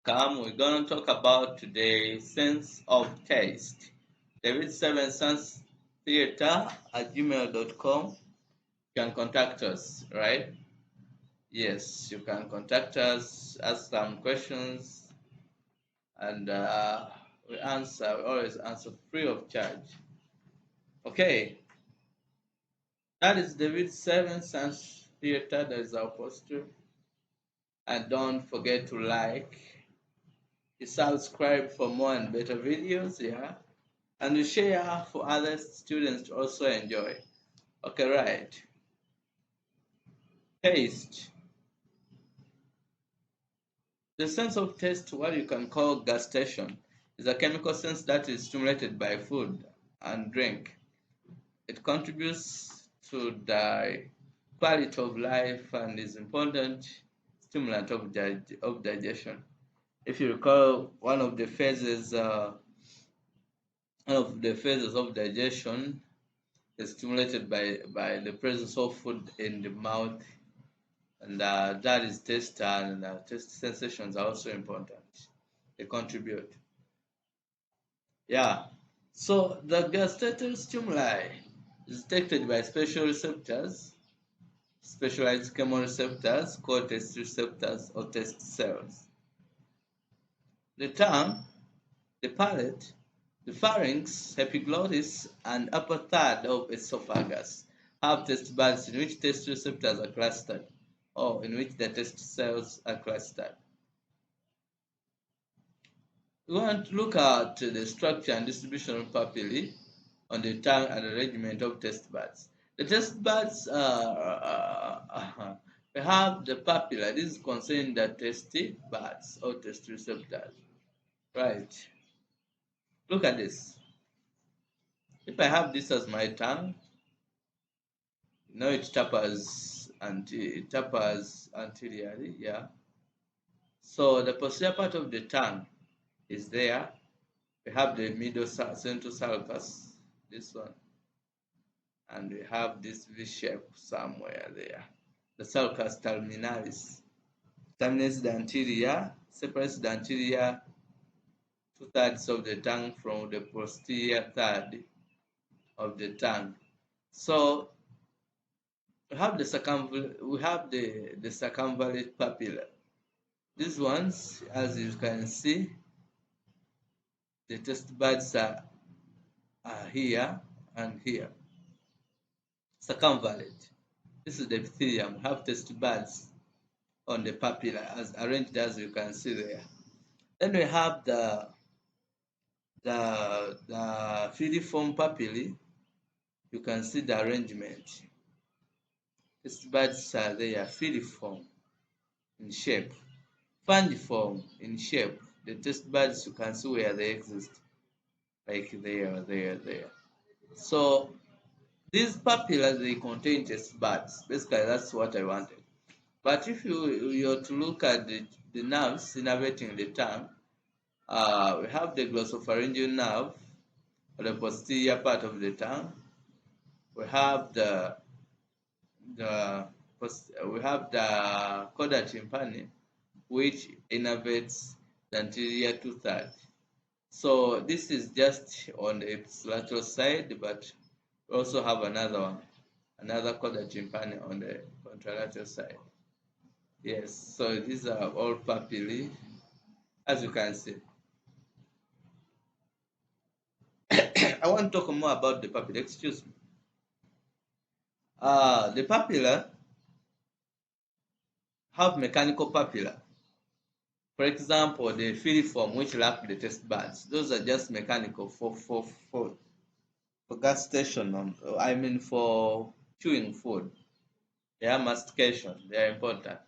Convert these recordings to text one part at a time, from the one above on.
Come, we're going to talk about today sense of taste. David Seven Sons Theater at gmail.com. You can contact us, right? Yes, you can contact us, ask some questions, and we answer. We always answer free of charge. Okay, that is David Seven Sons Theater. That is our poster. And don't forget to like, subscribe for more and better videos. Yeah. And you share for other students to also enjoy. Okay, right. Taste. The sense of taste, what you can call gustation, is a chemical sense that is stimulated by food and drink. It contributes to the quality of life and is important stimulant of digestion. If you recall, one of the phases of digestion is stimulated by the presence of food in the mouth, and that is taste, and taste sensations are also important. They contribute. Yeah. So the gustative stimuli is detected by special receptors, specialized chemoreceptors called taste receptors or taste cells. The tongue, the palate, the pharynx, epiglottis, and upper third of esophagus have taste buds in which taste receptors are clustered, or in which the taste cells are clustered. We want to look at the structure and distribution of papillae on the tongue and arrangement of taste buds. The taste buds we have the papilla. This is concerning the taste buds or taste receptors. Right. Look at this. If I have this as my tongue, it tappers anteriorly, yeah. So the posterior part of the tongue is there. We have the middle central sulcus, this one, and we have this V shape somewhere there. The sulcus terminalis terminates the anterior, separates the anterior two-thirds of the tongue from the posterior third of the tongue. So we have the circumvallate papilla. These ones, as you can see, the taste buds are here and here. Circumvallate. This is the epithelium. We have taste buds on the papilla as arranged as you can see there. Then we have the filiform papillae. You can see the arrangement. Taste buds are there, filiform in shape, fungiform in shape. The taste buds you can see where they exist, like there. So these papillae they contain taste buds. Basically, that's what I wanted. But if you're to look at the nerves innervating the tongue, we have the glossopharyngeal nerve, or the posterior part of the tongue. We have the we have the coda tympani, which innervates the anterior two-thirds. So this is just on the ipsilateral side, but we also have another one, another coda tympani on the contralateral side. Yes, so these are all papillae, as you can see. I want to talk more about the papilla. Excuse me. The papilla have mechanical papilla. For example, the filiform, which lack the taste buds, those are just mechanical for gustation. I mean, for chewing food. They are mastication. They are important.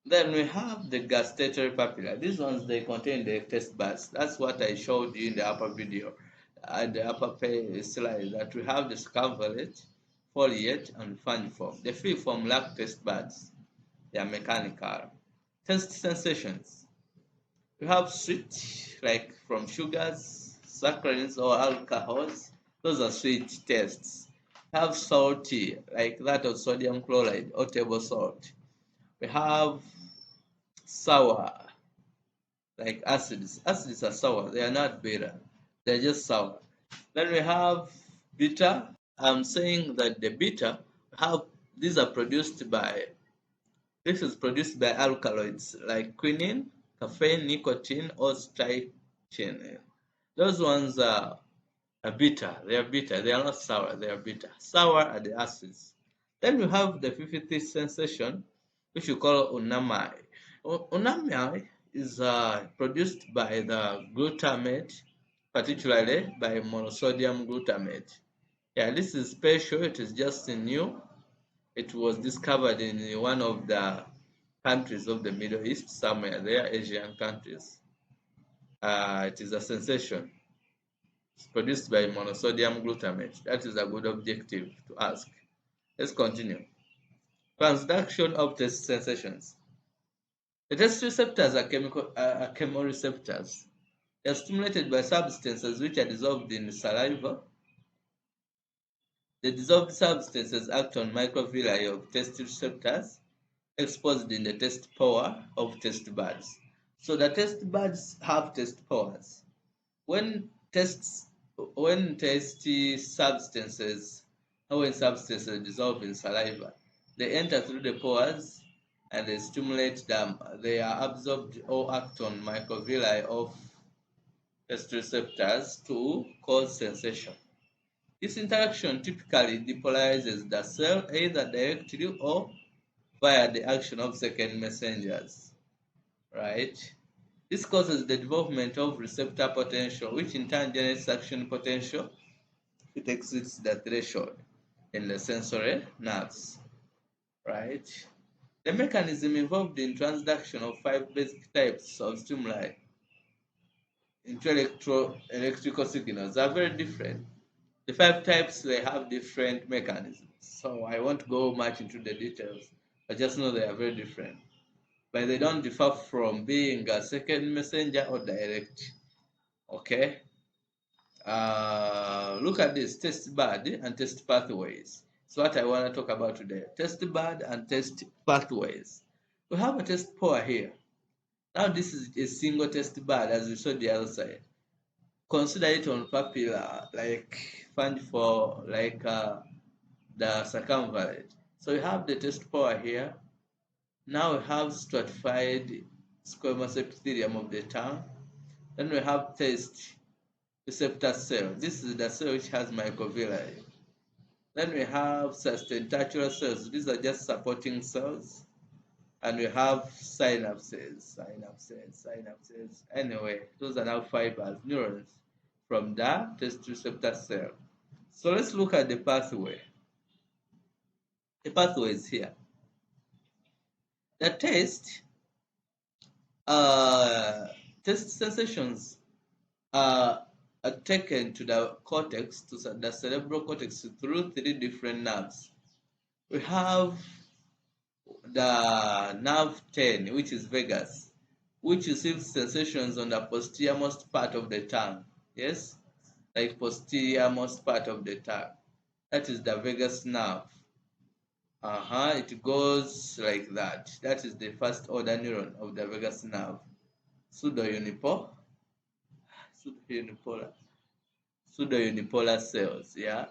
Then we have the gustatory papilla. These ones they contain the taste buds. That's what I showed you in the upper video, the upper slide. That we have the circumvallate, foliate, and fungiform. The filiform lack taste buds. They are mechanical. Taste sensations. We have sweet, like from sugars, saccharines, or alcohols. Those are sweet tastes. We have salty, like that of sodium chloride or table salt. We have sour, like acids. Acids are sour. They are not bitter. They're just sour. Then we have bitter. I'm saying that the bitter have these are produced by this is produced by alkaloids like quinine, caffeine, nicotine, or strychnine. Those ones are bitter. They are bitter. They are not sour. They are bitter. Sour are the acids. Then we have the fifth sensation, which we call unami. Unami is produced by the glutamate, particularly by monosodium glutamate. Yeah, this is special. It is just new. It was discovered in one of the countries of the Middle East, somewhere there, Asian countries. It is a sensation. It's produced by monosodium glutamate. That is a good objective to ask. Let's continue. Transduction of taste sensations. The taste receptors are chemoreceptors. They are stimulated by substances which are dissolved in saliva. The dissolved substances act on microvilli of taste receptors exposed in the taste power of taste buds. So the taste buds have taste powers. When tastes when tasty substances when substances dissolve in saliva, they enter through the pores and they stimulate them. They are absorbed or act on microvilli of taste receptors to cause sensation. This interaction typically depolarizes the cell either directly or via the action of second messengers, right? This causes the development of receptor potential, which in turn generates action potential if it exceeds the threshold in the sensory nerves, right? The mechanism involved in transduction of five basic types of stimuli into electrical signals are very different. The five types, they have different mechanisms. So I won't go much into the details, but just know they are very different. But they don't differ from being a second messenger or direct. Okay? Look at this test bud and test pathways. So what I want to talk about today, test bud and test pathways. We have a test power here. Now this is a single test bud as we saw the other side. Consider it on papilla, like find for like the circumvallate. So we have the test power here. Now we have stratified squamous epithelium of the tongue. Then we have taste receptor cell. This is the cell which has microvilli. Then we have sustentatural cells. These are just supporting cells. And we have synapses. Anyway, those are now fibers, neurons from the taste receptor cell. So let's look at the pathway. The pathway is here. The uh, taste sensations are taken to the cortex, to the cerebral cortex through three different nerves. We have the nerve 10, which is vagus, which receives sensations on the posteriormost part of the tongue. Yes, like posteriormost part of the tongue. That is the vagus nerve. It goes like that. That is the first order neuron of the vagus nerve. Pseudounipolar, pseudounipolar, pseudounipolar cells. Yeah,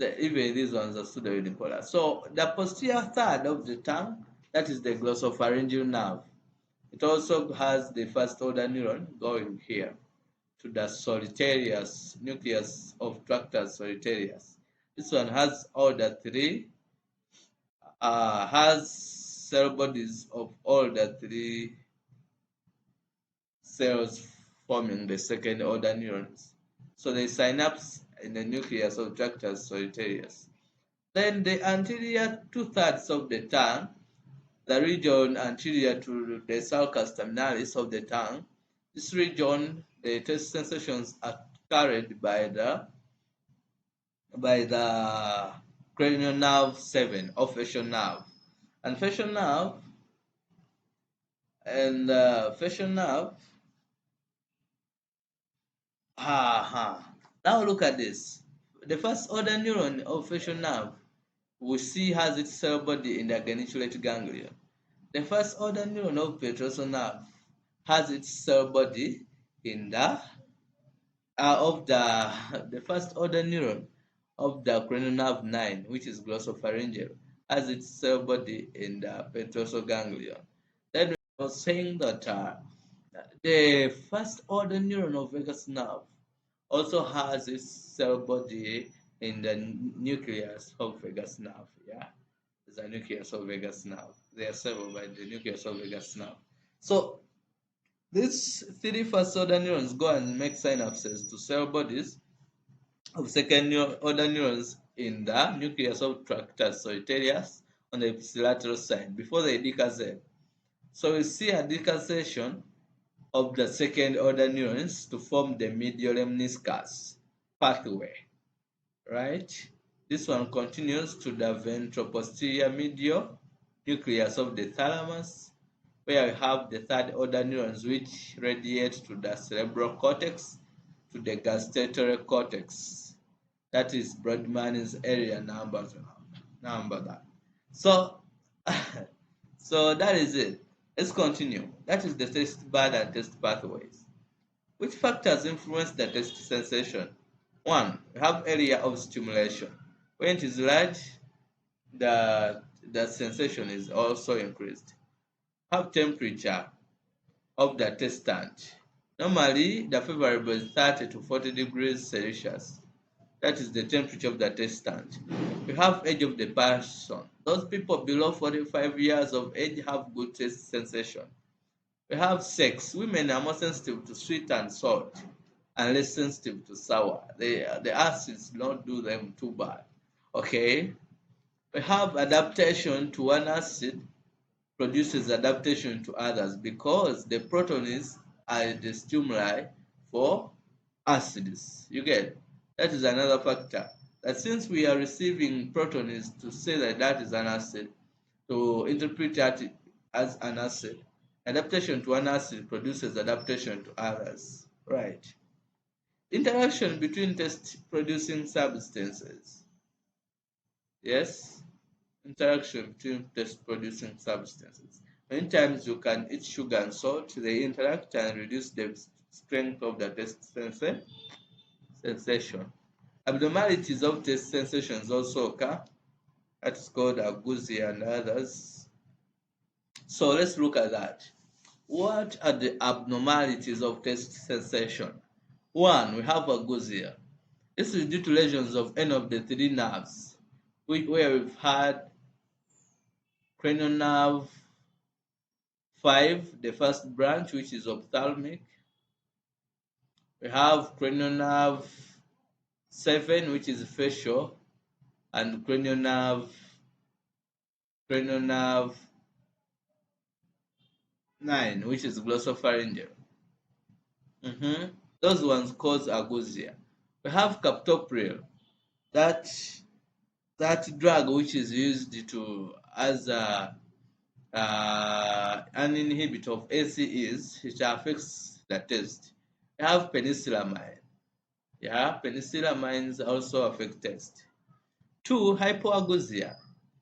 even these ones are pseudounipolar. So the posterior third of the tongue, that is the glossopharyngeal nerve. It also has the first order neuron going here to the solitarius nucleus of Tractus solitarius. This one has all the three, has cell bodies of all the three cells forming the second order neurons. So the synapse in the nucleus of Tractus solitarius. Then the anterior two-thirds of the tongue, the region anterior to the sulcus terminalis of the tongue, this region, the taste sensations are carried by the cranial nerve 7 or facial nerve. And facial nerve, now look at this. The first order neuron of facial nerve we see has its cell body in the geniculate ganglion. The first order neuron of petrosal nerve has its cell body in the of the first order neuron of the cranial nerve 9, which is glossopharyngeal, has its cell body in the petrosal ganglion. Then we were saying that the first order neuron of vagus nerve also has its cell body in the nucleus of vagus nerve. Yeah, there's a nucleus of vagus nerve. They are several by the nucleus of vagus nerve. So these three first order neurons go and make synapses to cell bodies of second order neurons in the nucleus of tractus solitarius on the ipsilateral side before they decussate. So we see a decussation of the second order neurons to form the medial lemniscus pathway, right? This one continues to the ventroposterior medial nucleus of the thalamus, where we have the third order neurons which radiate to the cerebral cortex, to the gustatory cortex. That is Brodmann's area number that. So, so that is it. Let's continue. That is the taste bud and taste pathways. Which factors influence the taste sensation? One, we have area of stimulation. When it is large, the sensation is also increased. Have temperature of the testant. Normally, the favorable is 30 to 40 degrees Celsius. That is the temperature of the testant. We have age of the person. Those people below 45 years of age have good taste sensation. We have sex. Women are more sensitive to sweet and salt and less sensitive to sour. The acids don't do them too bad. Okay. We have adaptation to one acid produces adaptation to others because the protons are the stimuli for acids. You get? That is another factor. That since we are receiving protons to say that that is an acid, to interpret that as an acid, adaptation to one acid produces adaptation to others. Right. Interaction between taste producing substances. Yes, interaction between taste producing substances. Many times you can eat sugar and salt, they interact and reduce the strength of the taste sensation. Abnormalities of taste sensations also occur. That's called agousia and others. So let's look at that. What are the abnormalities of taste sensation? One, we have agousia. This is due to lesions of any of the three nerves, where we've had cranial nerve 5, the first branch, which is ophthalmic. We have cranial nerve 7, which is facial, and cranial nerve 9, which is glossopharyngeal. Those ones cause agousia. We have captopril, that drug which is used to as an inhibitor of ACEs, which affects the taste. We have penicillamine. Yeah, penicillamines also affect taste. 2, hypoagousia.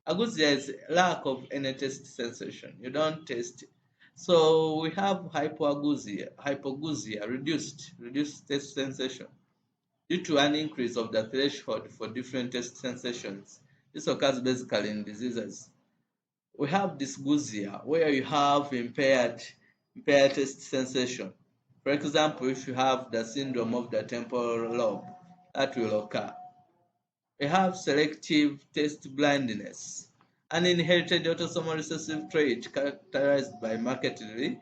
Agousia is lack of any taste sensation. You don't taste. So we have hypogousia, reduced taste sensation due to an increase of the threshold for different taste sensations. This occurs basically in diseases. We have dysgeusia, where you have impaired taste sensation. For example, if you have the syndrome of the temporal lobe, that will occur. We have selective taste blindness, an inherited autosomal recessive trait characterized by markedly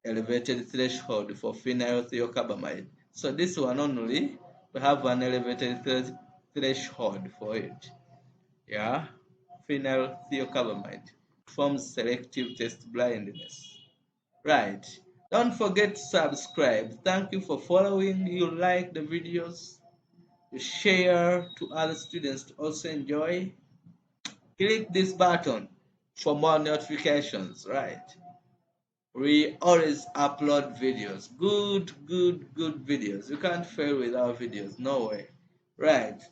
elevated threshold for phenylethiocarbamide. So this one only, we have an elevated threshold for it. Yeah, phenylethiocarbamide forms selective taste blindness. Right. Don't forget to subscribe. Thank you for following. You like the videos, you share to other students to also enjoy. Click this button for more notifications. Right. We always upload videos. Good videos. You can't fail with our videos. No way. Right.